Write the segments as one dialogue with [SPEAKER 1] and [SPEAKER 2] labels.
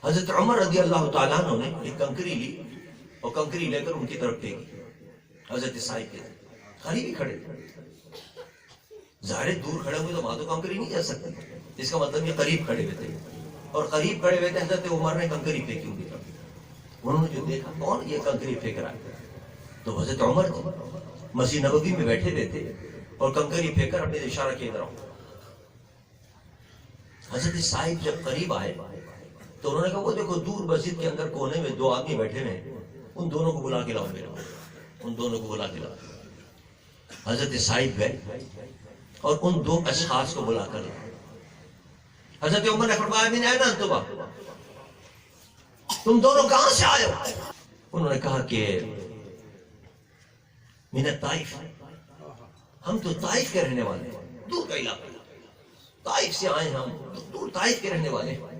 [SPEAKER 1] حضرت عمر رضی اللہ تعالیٰ عنہ نے ایک کنکری لی اور کنکری لے کر ان کی طرف پھینکی حضرت صاحب کے قریب ہی کھڑے ظاہر دور کھڑے ہوئے تو وہاں تو کنکری نہیں جا سکتی، اس کا مطلب یہ قریب کھڑے ہوئے تھے اور قریب کھڑے ہوئے تھے حضرت عمر نے کنکری پھینکی ان کی طرف۔ انہوں نے جو دیکھا کون یہ کنکری پھینک رہا ہے، تو حضرت عمر مسجد نبوی میں بیٹھے ہوئے تھے اور کنکری پھینک کر اپنے اشارہ کیے طرف۔ حضرت صاحب جب قریب آئے تو انہوں نے کہا وہ دیکھو دور مسجد کے اندر کونے میں دو آدمی بیٹھے ہوئے ہیں، ان دونوں کو بلا کے لاؤ میرے، ان دونوں کو بلا کے لاؤ۔ حضرت صاحب گئے اور ان دو اشخاص کو بلا کر لائے۔ حضرت عمر نے فرمایا من این انتما، تم دونوں کہاں سے آئے ہو؟ انہوں نے کہا کہ من الطائف، ہم تو طائف کے رہنے والے ہیں، دور کا علاقہ، طائف سے آئے ہیں ہم، دور طائف کے رہنے والے ہیں۔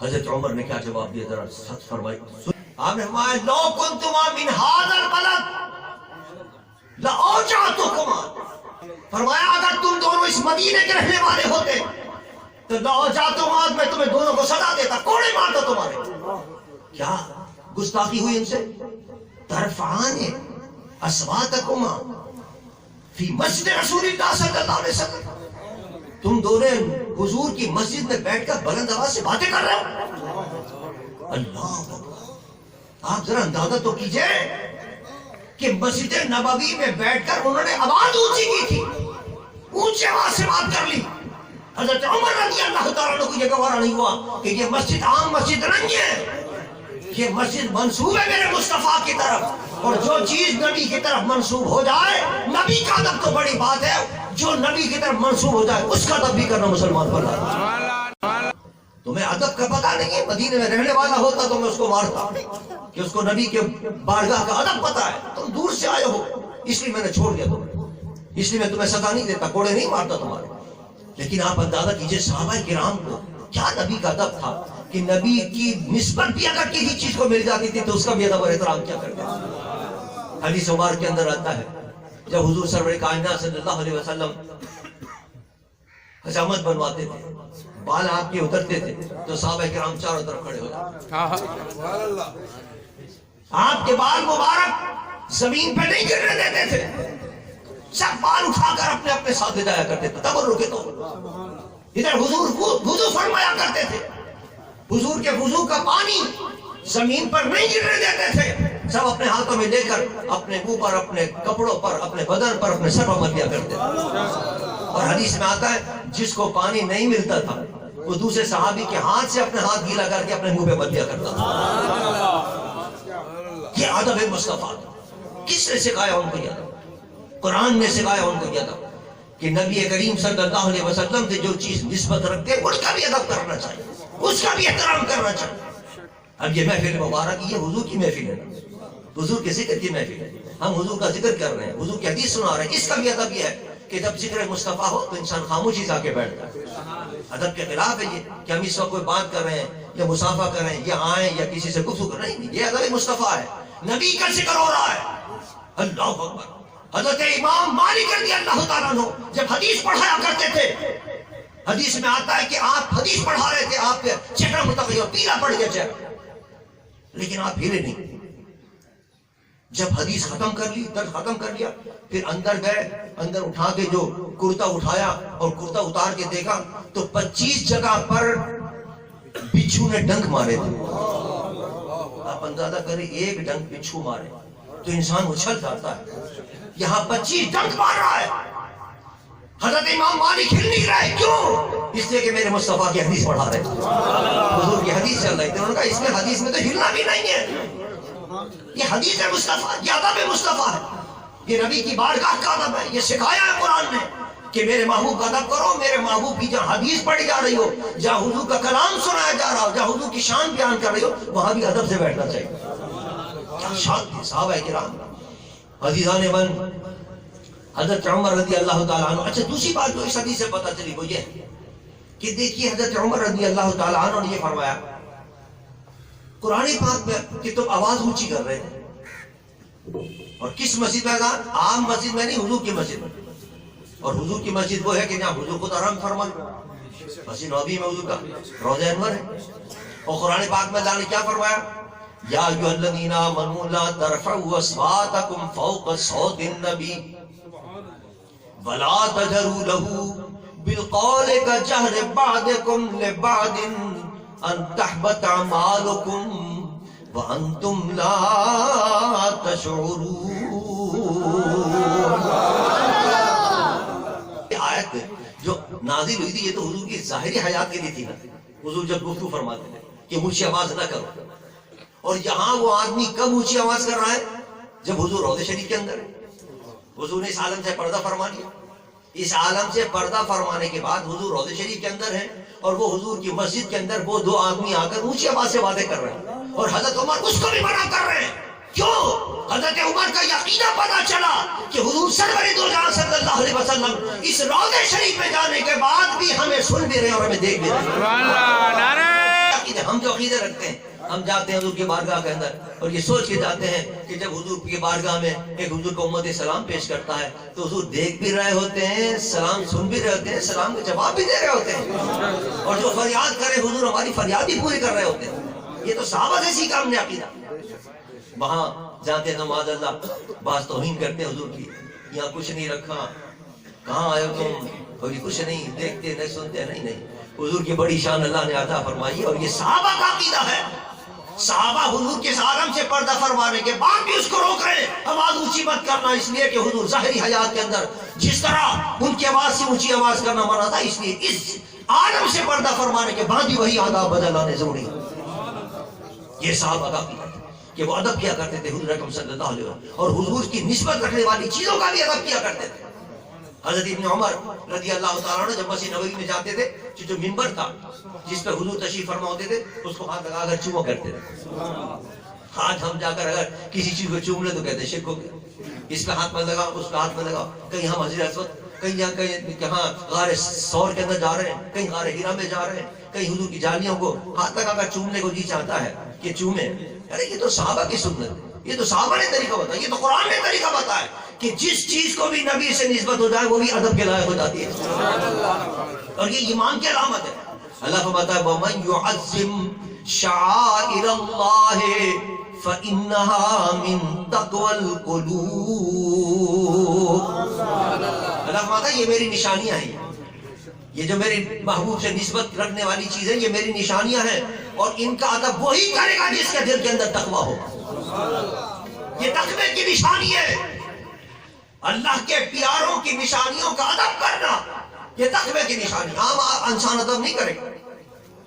[SPEAKER 1] حضرت عمر نے کیا جواب دیا ذرا سچ فرمائی۔ آپ نے فرمایا لو کنتما من هذا البلد لاوجعتکما، فرمایا اگر تم دونوں اس مدینے کے رہنے والے ہوتے تو لاوجعتکما، میں تمہیں دونوں کو سزا دیتا، کوڑے مارتا تمہارے۔ کیا گستاخی ہوئی ان سے؟ ترفعان اصواتکما فی مسجد رسول اللہ صلی اللہ علیہ وسلم، تم دونوں حضور کی مسجد میں بیٹھ کر بلند آواز سے باتیں کر رہے ہو۔ اللہ، آپ ذرا اندازہ تو کیجئے کہ مسجد نبوی میں بیٹھ کر انہوں نے آواز اونچی کی تھی، اونچی آواز سے بات کر لی۔ حضرت عمر رضی اللہ تعالیٰ عنہ کو یہ گوارا نہیں ہوا کہ یہ مسجد عام مسجد نہیں ہے، یہ مسجد منسوب ہے میرے مصطفیٰ کی طرف، اور جو چیز نبی کی طرف منسوب ہو جائے، نبی کا ادب تو بڑی بات ہے، جو نبی کی طرف منسوب ہو جائے اس کا ادب بھی کرنا مسلمان پر ہے۔ تمہیں ادب کا پتہ نہیں ہے، مدینے میں رہنے والا ہوتا تو میں اس کو مارتا کہ اس کو نبی کے بارگاہ کا ادب پتہ ہے، تم دور سے آئے ہو اس لیے میں نے چھوڑ دیا تمہیں، اس لیے میں تمہیں سزا نہیں دیتا، کوڑے نہیں مارتا تمہارے۔ لیکن آپ اندازہ کیجئے صحابہ کرام کو کیا نبی کا ادب تھا کہ نبی کی نسبت بھی اگر کسی چیز کو مل جاتی تھی تو اس کا بھی ادب اور احترام کیا کرتے ہیں۔ حدیث مبارک کے اندر آتا ہے جب حضور سرور کائنات صلی اللہ علیہ وسلم حجامت بنواتے تھے، بال آپ کے اترتے تھے تو صحابہ کرام چاروں طرف کھڑے ہو جاتے، آپ کے بال مبارک زمین پہ نہیں گرنے دیتے تھے، سب بال اٹھا کر اپنے اپنے ساتھ لے جایا کرتے تھے تبرک کے طور پر۔ ادھر حضور وضو فرمایا کرتے تھے، حضور کے وضو کا پانی زمین پر نہیں گرنے دیتے تھے، سب اپنے ہاتھوں میں لے کر اپنے منہ پر، اپنے کپڑوں پر، اپنے بدن پر، اپنے سر پر ملیا کرتے تھے۔ اور حدیث میں آتا ہے جس کو پانی نہیں ملتا تھا وہ دوسرے صحابی کے ہاتھ سے اپنے ہاتھ گیلا کر کے اپنے منہ پہ ملیا کرتا تھا۔ یہ ادب مصطفیٰ کس نے سکھایا ان کو؟ یہ ادب قرآن نے سکھایا ان کو یہ ادب کہ نبی کریم صلی اللہ علیہ وسلم سے جو چیز نسبت رکھتے ان کا بھی ادب کرنا چاہیے، اس کا بھی احترام کرنا چاہیے۔ اب یہ محفل مبارک یہ حضور کی محفل ہے، حضور کے ذکر کی محفل ہے، ہم حضور کا ذکر کر رہے ہیں، حضور کی حدیث سنا رہے ہیں، اس کا بھی ادب یہ ہے کہ جب ذکر مصطفیٰ ہو تو انسان خاموشی سے آ کے بیٹھتا ہے۔ ادب کے خلاف ہے یہ کہ ہم اس وقت کوئی بات کر رہے ہیں یا مصافحہ کر رہے ہیں یا آئیں یا کسی سے گفتگو کر رہے ہیں، یہ ادب مصطفیٰ ہے، نبی کا ذکر ہو رہا ہے۔ اللہ اکبر۔ حضرت امام مالک رضی اللہ تعالیٰ عنہ جب حدیث پڑھایا کرتے تھے، حدیث میں آتا ہے کہ آپ حدیث پڑھا رہے تھے، آپ کے چہرہ متغیر پیلا پڑ گیا چہرہ، لیکن آپ ہلے نہیں۔ جب حدیث ختم کر لی، درد ختم کر لیا، پھر اندر گئے، اندر اٹھا کے جو کرتا اٹھایا اور کرتا اتار کے دیکھا تو 25 جگہ پر بچھو نے ڈنک مارے تھے۔ آپ اندازہ کریں ایک ڈنک بچھو مارے تو انسان اچھل جاتا ہے، یہاں 25 ڈنک مار رہا ہے۔ حضرت امام مالک ہل نہیں رہے، کیوں؟ اس لیے کہ میرے مصطفیٰ کی حدیث پڑھا رہے، حضور کی حدیث چل رہی تھی۔ انہوں نے کہا اس میں حدیث میں تو ہلنا بھی نہیں ہے، یہ حدیث مصطفیٰ، یہ ادب مصطفیٰ ہے، یہ نبی کی بارگاہ کا ادب ہے، یہ سکھایا ہے قرآن نے کہ میرے محبوب کا ادب کرو۔ میرے محبوب کی جہاں حدیث پڑھی جا رہی ہو، جہاں حضور کا کلام سنایا جا رہا ہو، جہاں حضور کی شان بیان کر رہی ہو، وہاں بھی ادب سے بیٹھنا چاہیے۔ کیا شان تھی صحابہ کرام، عزیزان من، حضرت عمر رضی اللہ تعالیٰ عنہ۔ اچھا دوسری بات جو اس حدیث سے پتہ چلی وہ یہ ہے کہ دیکھیے حضرت عمر رضی اللہ تعالیٰ عنہ نے یہ فرمایا قرآن پاک میں کہ تم آواز اونچی کر رہے تھے، اور کس مسجد میں؟ عام مسجد میں نہیں، حضور کی مسجد میں۔ اور حضور کی مسجد وہ ہے کہ جہاں حضور خود آرام فرمائے، مسجد نبوی میں حضور کا روضہ انور ہے. اور قرآن پاک میں اللہ نے کیا فرمایا؟ یا ایھا الذین آمنوا لا ترفعوا اصواتکم فوق صوت النبی ولا تجهروا له بالقول كجهر بعضكم لبعض ان تحبط اعمالكم وانتم لا تشعرون. آیت جو نازل ہوئی تھی یہ تو حضور کی ظاہری حیات کے لیے تھی نا. حضور جب گفتگو فرماتے تھے کہ اونچی آواز نہ کرو، اور یہاں وہ آدمی کب اونچی آواز کر رہا ہے؟ جب حضور روضہ شریف کے اندر ہے. حضور نے اس عالم سے پردہ فرما لیا. اس عالم سے پردہ فرمانے کے بعد حضور روضہ شریف کے اندر ہیں، اور وہ حضور کی مسجد کے اندر وہ دو آدمی آ کر اونچی آواز سے باتیں کر رہے ہیں، اور حضرت عمر اس کو بھی منع کر رہے ہیں. کیوں؟ حضرت عمر کا یقیناً پتہ چلا کہ حضور سرور دو جہاں صلی اللہ علیہ وسلم اس روضہ شریف میں جانے کے بعد بھی ہمیں سن بھی رہے ہیں اور ہمیں دیکھ بھی رہے ہیں. ہم جو عقیدے رکھتے ہیں، ہم جاتے ہیں حضور کی بارگاہ کے اندر اور یہ سوچ کے جاتے ہیں کہ جب حضور کی بارگاہ میں ایک حضور کو امت سلام پیش کرتا ہے تو حضور دیکھ بھی رہے ہوتے ہیں، سلام سن بھی رہے ہوتے ہیں، سلام کا جواب بھی دے رہے ہوتے ہیں، اور جو فریاد کرے حضور ہماری فریاد بھی پوری کر رہے ہوتے ہیں. یہ تو صحابہ سے سیکھا ہم نے عقیدہ. وہاں جاتے ہیں نماز اللہ بعض توہین کرتے ہیں حضور کی، یہاں کچھ نہیں رکھا، کہاں آئے تم، اور یہ کچھ نہیں دیکھتے نہیں سنتے نہیں. حضور کی بڑی شان اللہ نے عطا فرمائی، اور یہ صحابہ کا عقیدہ ہے. صحابہ حضور کے عالم سے پردہ فرمانے کے بعد بھی اس کو روک رہے آواز اونچی مت کرنا، اس لیے کہ حضور ظاہری حیات کے اندر جس طرح ان کی آواز سے اونچی آواز کرنا منع تھا، اس لیے اس عالم سے پردہ فرمانے کے بعد بھی وہی آداب بدل لانے ضروری ہے. یہ صحابہ کا عقیدہ ہے کہ وہ ادب کیا کرتے تھے حضور اکرم صلی اللہ علیہ وسلم، اور حضور کی نسبت رکھنے والی چیزوں کا بھی ادب کیا کرتے تھے. حضرت ابن عمر رضی اللہ تعالیٰ عنہ جب مسجد نبوی میں جاتے تھے، جو ممبر تھا جس پہ حضور تشریف فرما ہوتے تھے، اس کو ہاتھ لگا کر چوما کرتے تھے. ہاتھ ہم جا کر اگر کسی چیز کو چوم لے تو کہتے ہیں شرک ہو گیا. اس پہ ہاتھ میں لگا، اس پہ ہاتھ میں لگا. کہیں ہم حضرت اسود، کہیں غار ثور کے اندر جا رہے ہیں، کہیں غار ہیرا میں جا رہے ہیں، کہیں حضور کی جالیوں کو ہاتھ لگا کر چومنے کو جی چاہتا ہے کہ چومے. ارے یہ تو صحابہ کی سنت ہے، یہ تو صحابہ نے طریقہ بتایا، یہ تو قرآن نے طریقہ بتایا کہ جس چیز کو بھی نبی سے نسبت ہو جائے وہ بھی ادب کے لائق ہو جاتی ہے، اور یہ ایمان کی علامت ہے. اللہ فرماتا ہے وَمَن يُعَظِّمْ شَعَائِرَ اللَّهِ فَإِنَّهَا مِن تَقْوَى الْقُلُوبِ. اللہ فرماتا ہے یہ میری نشانیاں ہیں، یہ جو میرے محبوب سے نسبت رکھنے والی چیزیں یہ میری نشانیاں ہیں، اور ان کا ادب وہی کرے گا جس کے دل کے اندر تقویٰ ہو. یہ تقوی کی نشانی ہے. اللہ کے پیاروں کی نشانیوں کا ادب کرنا یہ تقوی کی نشانی. عام انسان ادب نہیں کرے گا،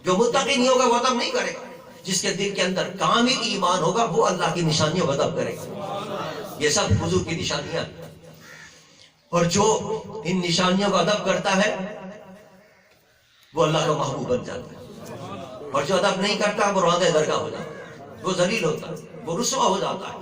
[SPEAKER 1] جو متقی نہیں ہوگا وہ ادب نہیں کرے گا. جس کے دل کے اندر کامل ایمان ہوگا وہ اللہ کی نشانیوں کا ادب کرے گا. یہ سب حضور کی نشانیاں، اور جو ان نشانیوں کا ادب کرتا ہے وہ اللہ کا محبوب بن جاتا ہے، اور جو ادب نہیں کرتا وہ راندہ درگاہ ہو جاتا ہے، وہ ذلیل ہوتا ہے، وہ رسوا ہو جاتا ہے.